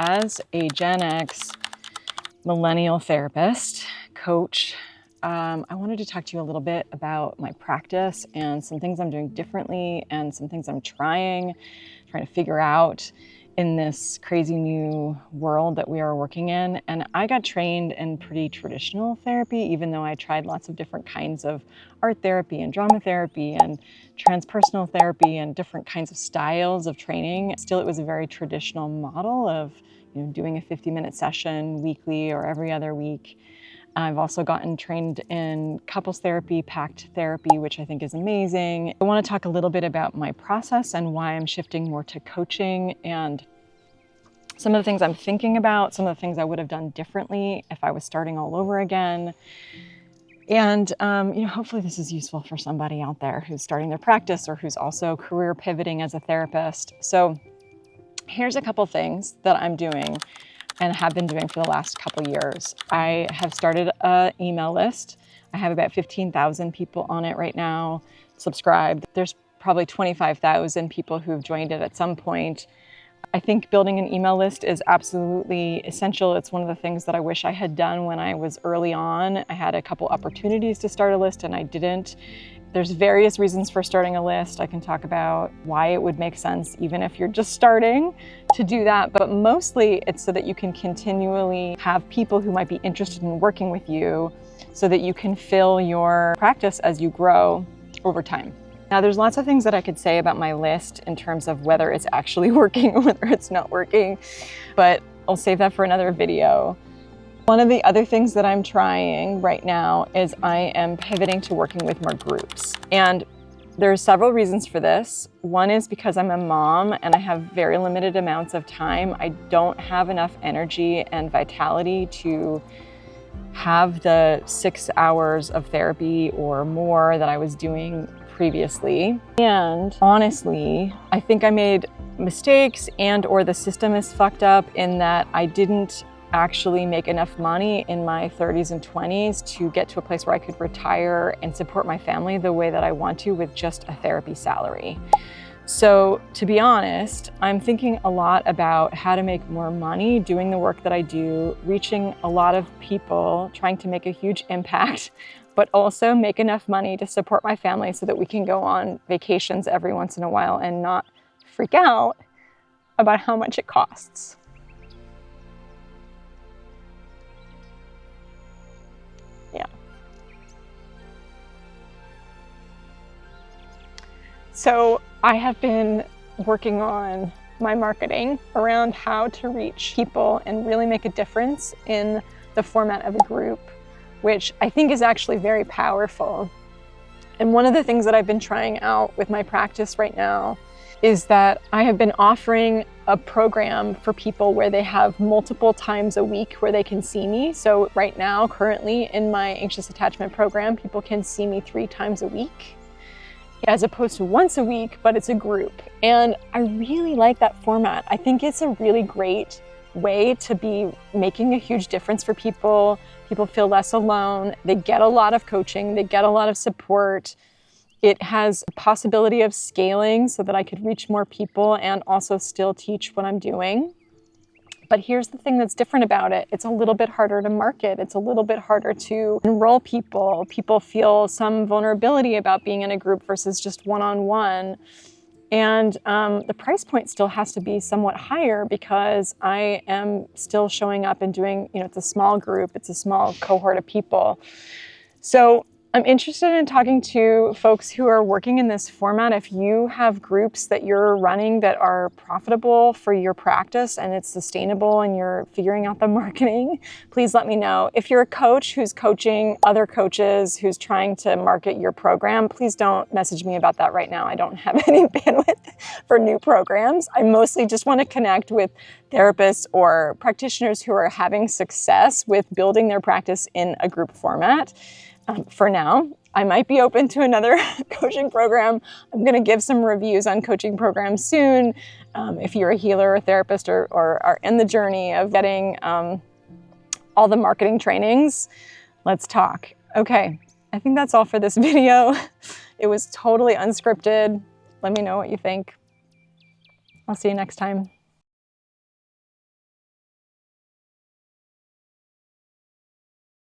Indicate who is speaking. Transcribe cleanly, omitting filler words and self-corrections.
Speaker 1: as a Gen X millennial therapist, coach, I wanted to talk to you a little bit about my practice and some things I'm doing differently and some things I'm trying to figure out in this crazy new world that we are working in. And I got trained in pretty traditional therapy, even though I tried lots of different kinds of art therapy and drama therapy and transpersonal therapy and different kinds of styles of training. Still, it was a very traditional model of doing a 50-minute session weekly or every other week. I've also gotten trained in couples therapy, pact therapy, which I think is amazing. I want to talk a little bit about my process and why I'm shifting more to coaching and some of the things I'm thinking about, some of the things I would have done differently if I was starting all over again. And hopefully this is useful for somebody out there who's starting their practice or who's also career pivoting as a therapist. So here's a couple things that I'm doing and have been doing for the last couple years. I have started an email list. I have about 15,000 people on it right now, subscribed. There's probably 25,000 people who've joined it at some point. I think building an email list is absolutely essential. It's one of the things that I wish I had done when I was early on. I had a couple opportunities to start a list and I didn't. There's various reasons for starting a list. I can talk about why it would make sense, even if you're just starting, to do that. But mostly it's so that you can continually have people who might be interested in working with you so that you can fill your practice as you grow over time. Now, there's lots of things that I could say about my list in terms of whether it's actually working or whether it's not working, but I'll save that for another video. One of the other things that I'm trying right now is I am pivoting to working with more groups. And there's several reasons for this. One is because I'm a mom and I have very limited amounts of time. I don't have enough energy and vitality to have the 6 hours of therapy or more that I was doing previously. And honestly, I think I made mistakes or the system is fucked up in that I didn't actually make enough money in my 30s and 20s to get to a place where I could retire and support my family the way that I want to with just a therapy salary. So to be honest, I'm thinking a lot about how to make more money doing the work that I do, reaching a lot of people, trying to make a huge impact, but also make enough money to support my family so that we can go on vacations every once in a while and not freak out about how much it costs. Yeah. So I have been working on my marketing around how to reach people and really make a difference in the format of a group, which I think is actually very powerful. And one of the things that I've been trying out with my practice right now is that I have been offering a program for people where they have multiple times a week where they can see me. So right now, currently in my anxious attachment program, people can see me 3 times a week as opposed to once a week, but it's a group. And I really like that format. I think it's a really great way to be making a huge difference for people. People feel less alone. They get a lot of coaching. They get a lot of support. It has a possibility of scaling so that I could reach more people and also still teach what I'm doing. But here's the thing that's different about it. It's a little bit harder to market. It's a little bit harder to enroll people. People feel some vulnerability about being in a group versus just one-on-one. And the price point still has to be somewhat higher because I am still showing up and doing, it's a small group, it's a small cohort of people. So I'm interested in talking to folks who are working in this format. If you have groups that you're running that are profitable for your practice and it's sustainable and you're figuring out the marketing, please let me know. If you're a coach who's coaching other coaches, who's trying to market your program, please don't message me about that right now. I don't have any bandwidth for new programs. I mostly just want to connect with therapists or practitioners who are having success with building their practice in a group format. For now, I might be open to another coaching program. I'm going to give some reviews on coaching programs soon. If you're a healer or therapist or are in the journey of getting all the marketing trainings, let's talk. Okay, I think that's all for this video. It was totally unscripted. Let me know what you think. I'll see you next time.